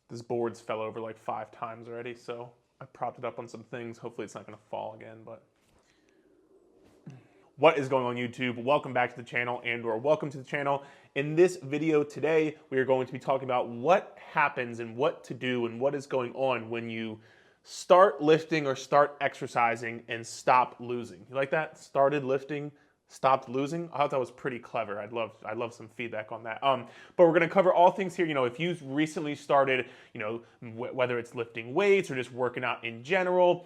This board's fell over like 5 times already, so I propped it up on some things. Hopefully it's not gonna fall again, but. What is going on YouTube? Welcome back to the channel and/or welcome to the channel. In this video today, we are going to be talking about what happens and what to do and what is going on when you start lifting or start exercising and stop losing. You like that? Started lifting, stopped losing. I thought that was pretty clever. I'd love some feedback on that. But we're going to cover all things here. You know, if you recently started, you know, whether it's lifting weights or just working out in general,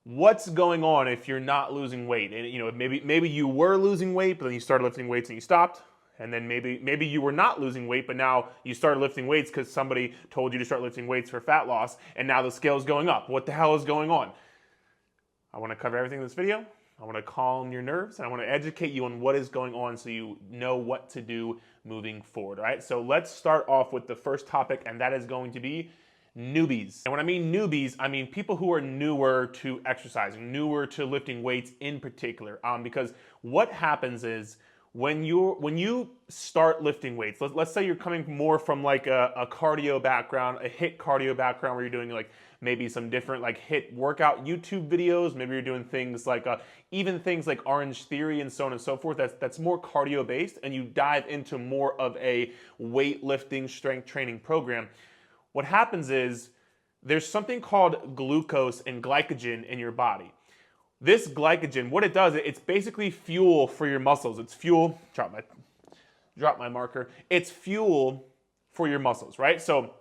what's going on if you're not losing weight? And you know, maybe you were losing weight, but then you started lifting weights and you stopped. And then maybe you were not losing weight, but now you started lifting weights because somebody told you to start lifting weights for fat loss, and now the scale's going up. What the hell is going on? I want to cover everything in this video. I want to calm your nerves, and I want to educate you on what is going on so you know what to do moving forward. All right, so let's start off with the first topic, and that is going to be newbies. And when I mean newbies, I mean people who are newer to exercising, newer to lifting weights in particular. Because what happens is when you start lifting weights, let's say you're coming more from like a cardio background, a HIIT cardio background where you're doing like maybe some different like HIIT workout YouTube videos. Maybe you're doing things like even things like Orange Theory and so on and so forth. That's more cardio based, and you dive into more of a weightlifting strength training program. What happens is there's something called glucose and glycogen in your body. This glycogen, what it does, it's basically fuel for your muscles. It's fuel, drop my marker. It's fuel for your muscles, right? So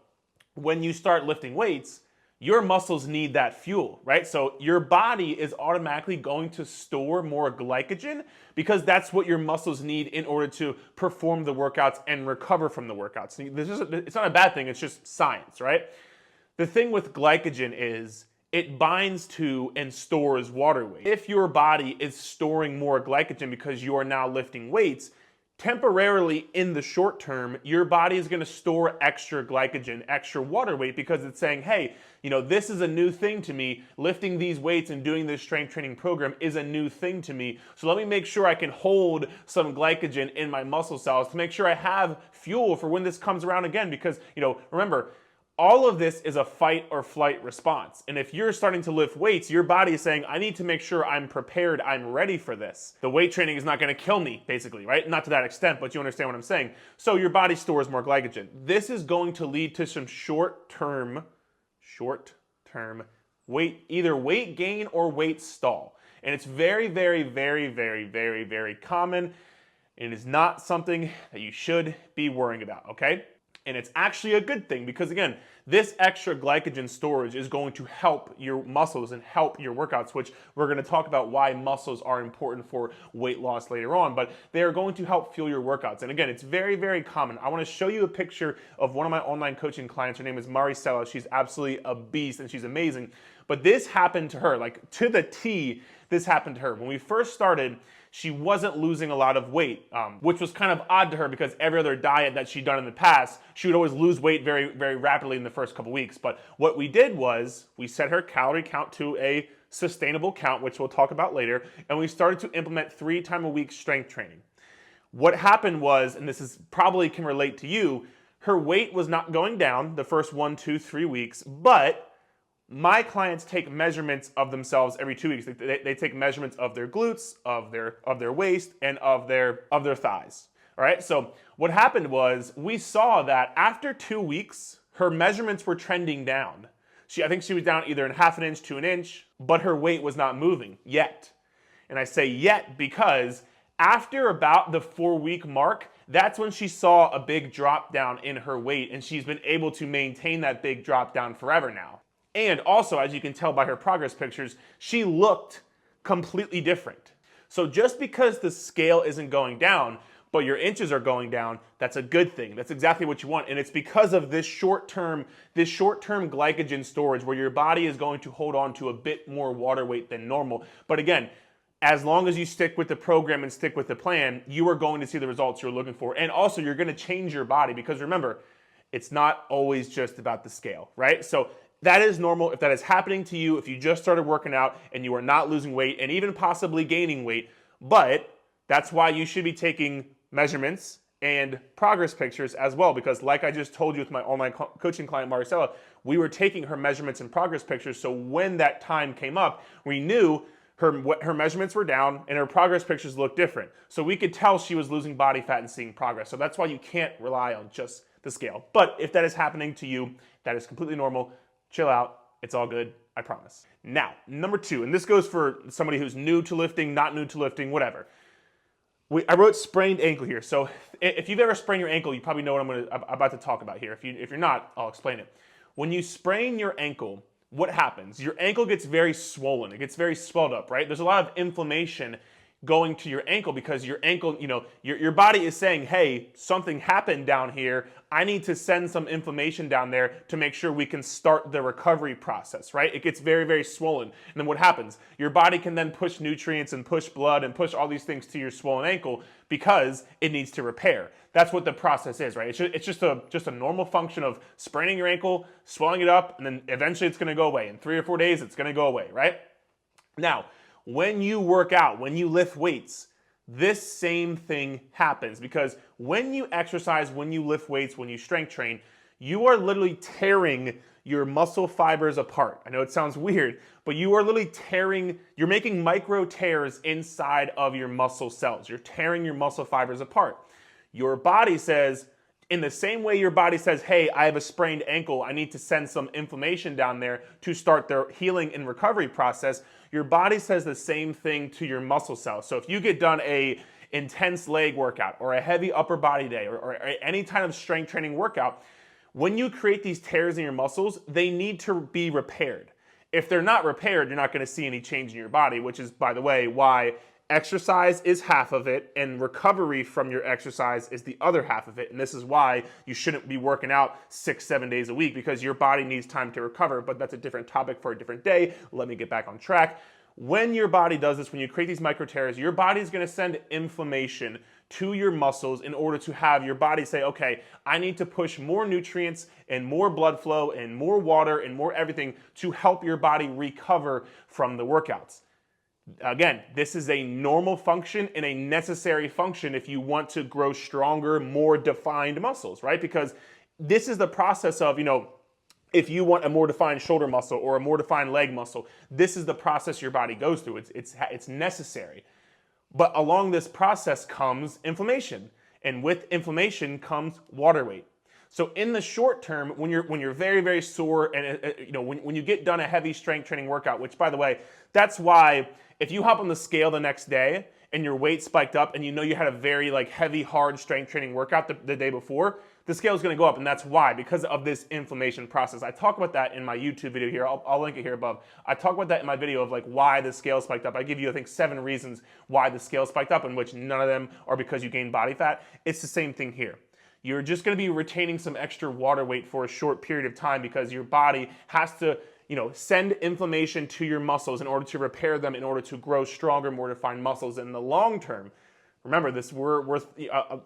when you start lifting weights, your muscles need that fuel, right? So your body is automatically going to store more glycogen because that's what your muscles need in order to perform the workouts and recover from the workouts. It's not a bad thing, it's just science, right? The thing with glycogen is it binds to and stores water weight. If your body is storing more glycogen because you are now lifting weights, temporarily in the short term, your body is going to store extra glycogen, extra water weight, because it's saying, hey, you know, this is a new thing to me. Lifting these weights and doing this strength training program is a new thing to me. So let me make sure I can hold some glycogen in my muscle cells to make sure I have fuel for when this comes around again. Because, you know, remember, all of this is a fight or flight response. And if you're starting to lift weights, your body is saying, I need to make sure I'm prepared, I'm ready for this. The weight training is not going to kill me, basically, right? Not to that extent, but you understand what I'm saying. So your body stores more glycogen. This is going to lead to some short-term weight, either weight gain or weight stall. And it's very, very, very, very, very, very common. It is not something that you should be worrying about, okay? And it's actually a good thing because, again, this extra glycogen storage is going to help your muscles and help your workouts, which we're going to talk about why muscles are important for weight loss later on, but they are going to help fuel your workouts. And again, it's very, very common. I want to show you a picture of one of my online coaching clients. Her name is Maricela. She's absolutely a beast and she's amazing. But this happened to her, like to the T, this happened to her. When we first started, she wasn't losing a lot of weight, which was kind of odd to her because every other diet that she'd done in the past, she would always lose weight very, very rapidly in the first couple weeks. But what we did was we set her calorie count to a sustainable count, which we'll talk about later, and we started to implement 3 times a week strength training. What happened was, and this is probably can relate to you, her weight was not going down the first 1, 2, 3 weeks, but my clients take measurements of themselves every 2 weeks. They take measurements of their glutes, of their waist, and of their thighs. All right. So what happened was we saw that after 2 weeks, her measurements were trending down. I think she was down either in ½ inch to an inch, but her weight was not moving yet. And I say yet because after about the 4-week mark, that's when she saw a big drop down in her weight, and she's been able to maintain that big drop down forever now. And also, as you can tell by her progress pictures, she looked completely different. So just because the scale isn't going down, but your inches are going down, that's a good thing. That's exactly what you want. And it's because of this short-term glycogen storage where your body is going to hold on to a bit more water weight than normal. But again, as long as you stick with the program and stick with the plan, you are going to see the results you're looking for. And also, you're going to change your body because remember, it's not always just about the scale, right? So that is normal. If that is happening to you, if you just started working out and you are not losing weight and even possibly gaining weight, but that's why you should be taking measurements and progress pictures as well, because like I just told you with my online coaching client, Marcella, we were taking her measurements and progress pictures. So when that time came up, we knew her measurements were down and her progress pictures looked different. So we could tell she was losing body fat and seeing progress. So that's why you can't rely on just the scale. But if that is happening to you, that is completely normal. Chill out. It's all good. I promise. Now, number 2, and this goes for somebody who's new to lifting, not new to lifting, whatever. I wrote sprained ankle here. So if you've ever sprained your ankle, you probably know what I'm about to talk about here. If you're not, I'll explain it. When you sprain your ankle, what happens? Your ankle gets very swollen. It gets very swelled up, right? There's a lot of inflammation going to your ankle because your ankle, your body is saying, hey, something happened down here. I need to send some inflammation down there to make sure we can start the recovery process, right? It gets very, very swollen. And then what happens? Your body can then push nutrients and push blood and push all these things to your swollen ankle because it needs to repair. That's what the process is, right? It's just a normal function of spraining your ankle, swelling it up, and then eventually it's gonna go away. In 3 or 4 days, it's gonna go away, right? Now, when you work out, when you lift weights, this same thing happens because when you exercise, when you lift weights, when you strength train, you are literally tearing your muscle fibers apart. I know it sounds weird, but you are literally you're making micro tears inside of your muscle cells. You're tearing your muscle fibers apart. Your body says, in the same way your body says, hey, I have a sprained ankle, I need to send some inflammation down there to start the healing and recovery process, your body says the same thing to your muscle cells. So if you get done a intense leg workout or a heavy upper body day or any kind of strength training workout, when you create these tears in your muscles, they need to be repaired. If they're not repaired, you're not going to see any change in your body, which is, by the way, why exercise is half of it and recovery from your exercise is the other half of it. And this is why you shouldn't be working out 6-7 days a week, because your body needs time to recover. But that's a different topic for a different day. Let me get back on track. When your body does this, when you create these micro tears, your body is going to send inflammation to your muscles in order to have your body say, okay, I need to push more nutrients and more blood flow and more water and more everything to help your body recover from the workouts. Again, this is a normal function and a necessary function if you want to grow stronger, more defined muscles, right? Because this is the process of, if you want a more defined shoulder muscle or a more defined leg muscle, this is the process your body goes through. It's necessary. But along this process comes inflammation, and with inflammation comes water weight. So in the short term, when you're very, very sore, and when you get done a heavy strength training workout, which, by the way, that's why if you hop on the scale the next day and your weight spiked up and you had a very heavy, hard strength training workout the day before, the scale is going to go up, and that's why, because of this inflammation process. I talk about that in my YouTube video here. I'll link it here above. I talk about that in my video of why the scale spiked up. I give you, I think, 7 reasons why the scale spiked up, in which none of them are because you gained body fat. It's the same thing here. You're just going to be retaining some extra water weight for a short period of time because your body has to, send inflammation to your muscles in order to repair them, in order to grow stronger, more defined muscles in the long term. Remember this,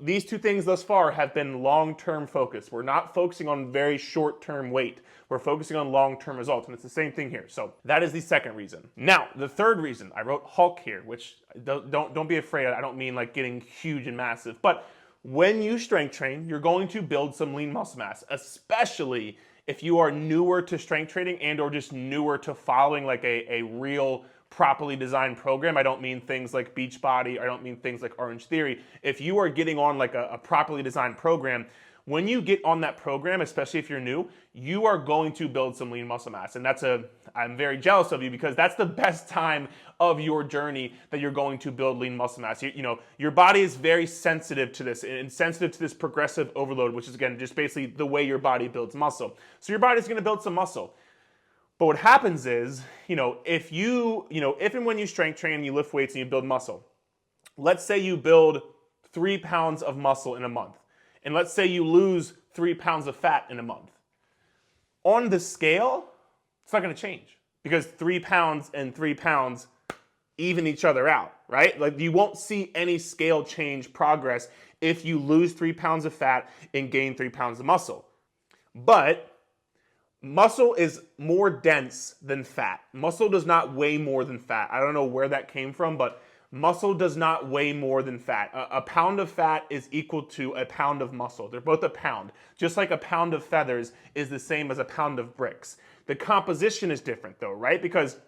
these 2 things thus far have been long-term focused. We're not focusing on very short-term weight. We're focusing on long-term results, and it's the same thing here. So that is the second reason. Now, the third reason, I wrote Hulk here, which don't be afraid. I don't mean getting huge and massive, but when you strength train, you're going to build some lean muscle mass, especially if you are newer to strength training and or just newer to following a real properly designed program. I don't mean things like Beachbody. I don't mean things like Orange Theory. If you are getting on a properly designed program, when you get on that program, especially if you're new, you are going to build some lean muscle mass. And I'm very jealous of you, because that's the best time of your journey that you're going to build lean muscle mass. Your body is very sensitive to this, and sensitive to this progressive overload, which is, again, just basically the way your body builds muscle. So your body's going to build some muscle. But what happens is, if and when you strength train and you lift weights and you build muscle, let's say you build 3 pounds of muscle in a month. And let's say you lose 3 pounds of fat in a month. On the scale, it's not going to change, because 3 pounds and 3 pounds even each other out, right? You won't see any scale change progress if you lose 3 pounds of fat and gain 3 pounds of muscle. But muscle is more dense than fat. Muscle does not weigh more than fat. I don't know where that came from, but Muscle does not weigh more than fat. A pound of fat is equal to a pound of muscle. They're both a pound. Just like a pound of feathers is the same as a pound of bricks. The composition is different though, right? Because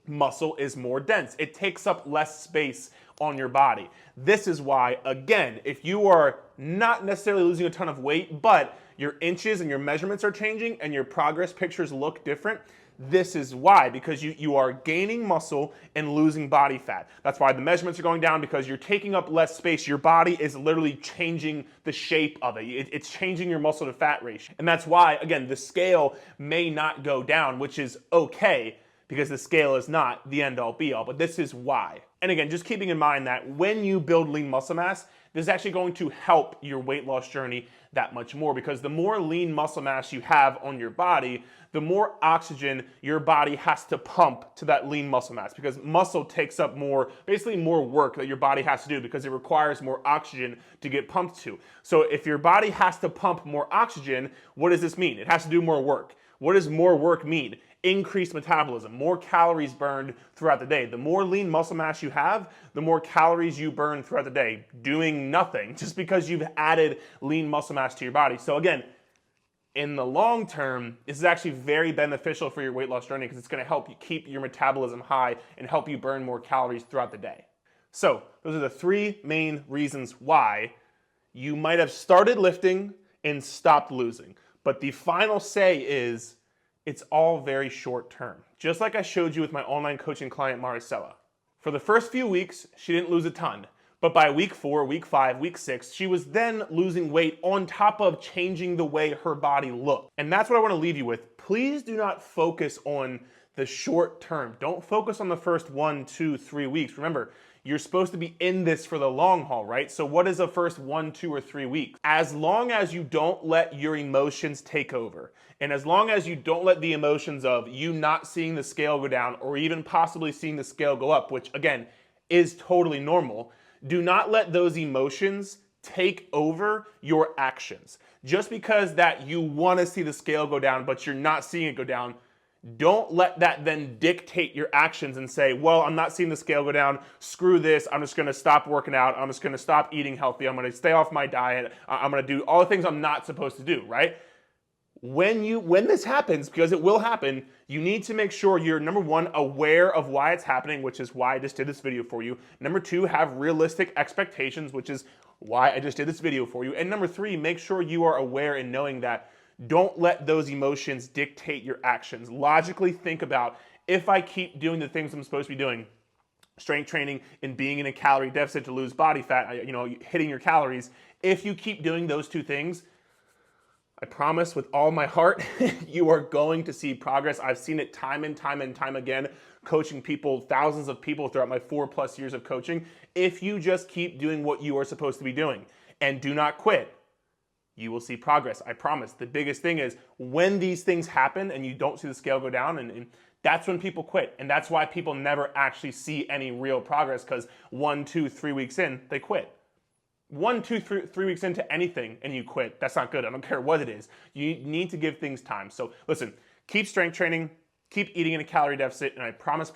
muscle is more dense. It takes up less space on your body. This is why, again, if you are not necessarily losing a ton of weight, but your inches and your measurements are changing and your progress pictures look different, this is why, because you are gaining muscle and losing body fat. That's why the measurements are going down, because you're taking up less space. Your body is literally changing the shape of it. It's changing your muscle to fat ratio. And that's why, again, the scale may not go down, which is okay, because the scale is not the end all be all, but this is why. And again, just keeping in mind that when you build lean muscle mass, this is actually going to help your weight loss journey that much more, because the more lean muscle mass you have on your body, the more oxygen your body has to pump to that lean muscle mass, because muscle takes up more, basically more work that your body has to do, because it requires more oxygen to get pumped to. So if your body has to pump more oxygen, what does this mean? It has to do more work. What does more work mean? Increased metabolism, more calories burned throughout the day. The more lean muscle mass you have, the more calories you burn throughout the day, doing nothing, just because you've added lean muscle mass to your body. So again, in the long term, this is actually very beneficial for your weight loss journey, because it's going to help you keep your metabolism high and help you burn more calories throughout the day. So those are the three main reasons why you might have started lifting and stopped losing. But the final say is, it's all very short term. Just like I showed you with my online coaching client, Maricela. For the first few weeks, she didn't lose a ton. But by week 4, week 5, week 6, she was then losing weight on top of changing the way her body looked. And that's what I want to leave you with. Please do not focus on the short term. Don't focus on the first 1, 2, 3 weeks. Remember, you're supposed to be in this for the long haul, right? So what is the first 1, 2, or 3 weeks? As long as you don't let your emotions take over, and as long as you don't let the emotions of you not seeing the scale go down, or even possibly seeing the scale go up, which again, is totally normal, do not let those emotions take over your actions. Just because that you want to see the scale go down, but you're not seeing it go down, don't let that then dictate your actions and say, well, I'm not seeing the scale go down, screw this, I'm just gonna stop working out, I'm just gonna stop eating healthy, I'm gonna stay off my diet, I'm gonna do all the things I'm not supposed to do, right? When this happens, because it will happen, you need to make sure you're, number 1, aware of why it's happening, which is why I just did this video for you. Number 2, have realistic expectations, which is why I just did this video for you. And number 3, make sure you are aware and knowing that don't let those emotions dictate your actions. Logically think about, if I keep doing the things I'm supposed to be doing, strength training and being in a calorie deficit to lose body fat, hitting your calories, if you keep doing those 2 things, I promise with all my heart, you are going to see progress. I've seen it time and time and time again, coaching people, thousands of people throughout my 4+ years of coaching. If you just keep doing what you are supposed to be doing and do not quit, you will see progress, I promise. The biggest thing is when these things happen and you don't see the scale go down, and that's when people quit. And that's why people never actually see any real progress, because 1, 2, 3 weeks in, they quit. 1, 2, 3 weeks into anything and you quit, that's not good. I don't care what it is. You need to give things time. So listen, keep strength training, keep eating in a calorie deficit, and I promise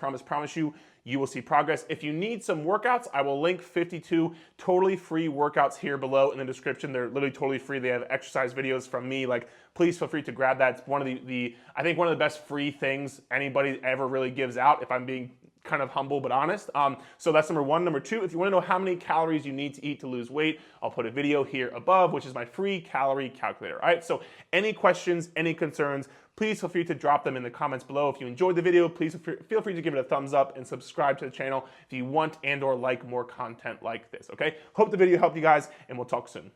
you, you will see progress. If you need some workouts, I will link 52 totally free workouts here below in the description. They're literally totally free. They have exercise videos from me. Like, please feel free to grab that. It's one of I think one of the best free things anybody ever really gives out, if I'm being kind of humble but honest. So that's number 1. Number 2, if you want to know how many calories you need to eat to lose weight, I'll put a video here above, which is my free calorie calculator. All right, so any questions, any concerns, please feel free to drop them in the comments below. If you enjoyed the video, please feel free to give it a thumbs up and subscribe to the channel if you want and or like more content like this, okay? Hope the video helped you guys, and we'll talk soon.